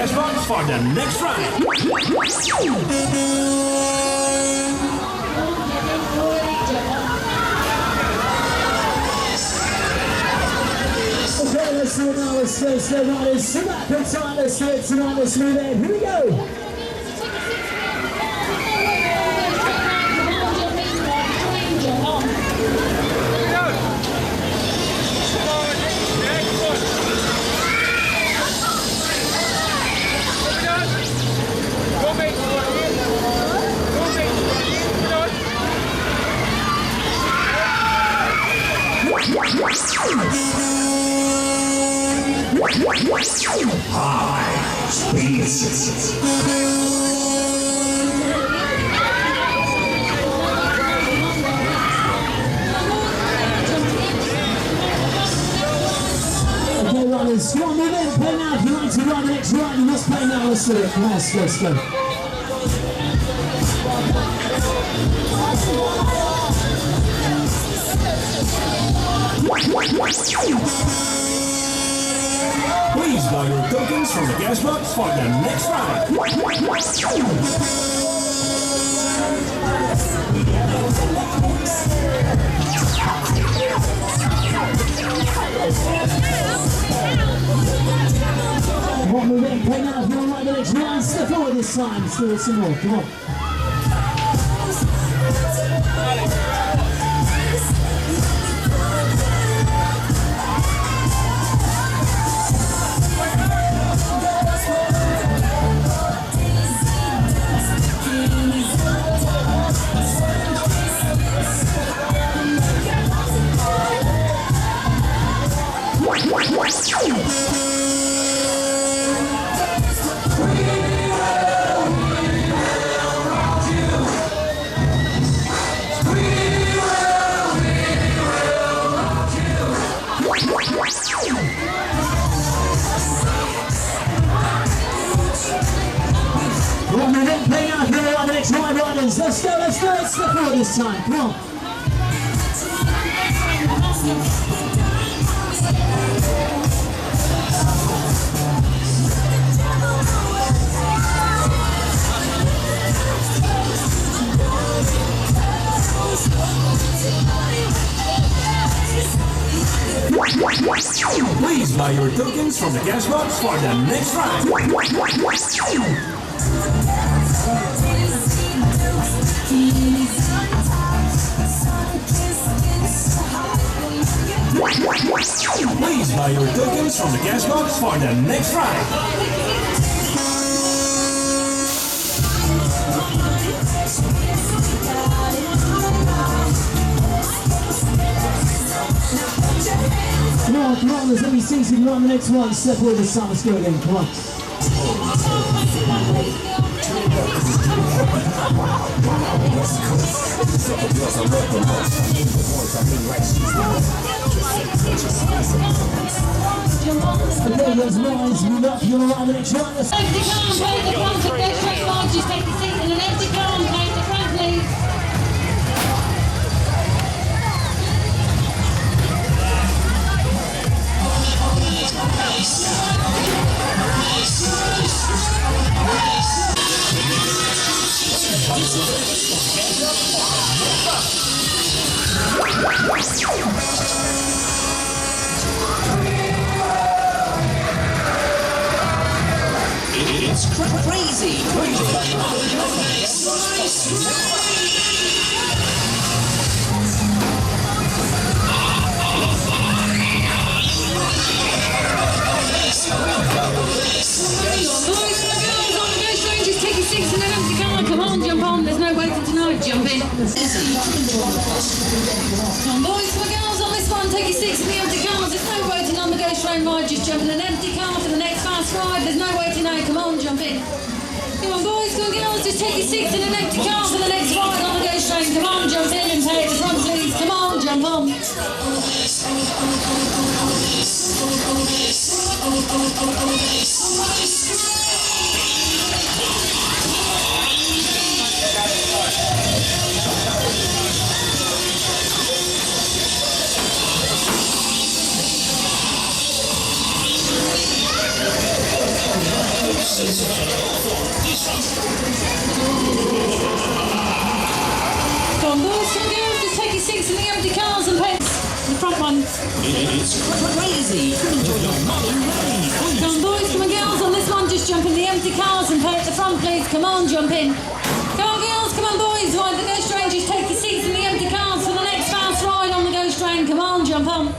cash box for the next ride. Okay, let's do it now. Let's go, riders. Sit back and time. Let's do it tonight. Let's move in. Here we go. High speed. Okay, runners, come on, move in, play now. If you want to run the next ride, you must play now. Let's do it. Come on, let's go. Please buy your tokens from the cash box for the next ride. Come on, move in, play now. If you want to ride the next ride, step forward this time. Let's do it some more. Come on. Let's go, let's step forward this time, come on. Please buy your tokens from the cash box for the next ride. Please buy your tokens from the cash box for the next ride. Come on, there's only season you on the next one. Step forward this time, let's go again, come on. Okay, those lines, move up, you're on the next one. Empty car, play the front, if they're straight lines, just take the seat in an empty car and play the front, please. It's crazy. Come on, jump on, there's no waiting tonight, jump in. Come on, boys and girls, on this one, take your seats in the empty cars, there's no waiting on the ghost train ride, just jump in an empty car for the next fast ride, there's no waiting now, come on, jump in. Come on, boys and girls, just take your seats in an empty car for the next ride on the ghost train, come on, jump in and pay the front, please, come on, jump on. It's crazy. Enjoy your money. Come on, boys, come on, girls, on this one, just jump in the empty cars and pay at the front, please. Come on, jump in. Come on, girls, come on, boys. Right, the Ghost Train, just take your seats in the empty cars for the next fast ride on the Ghost Train. Come on, jump on.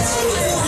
It's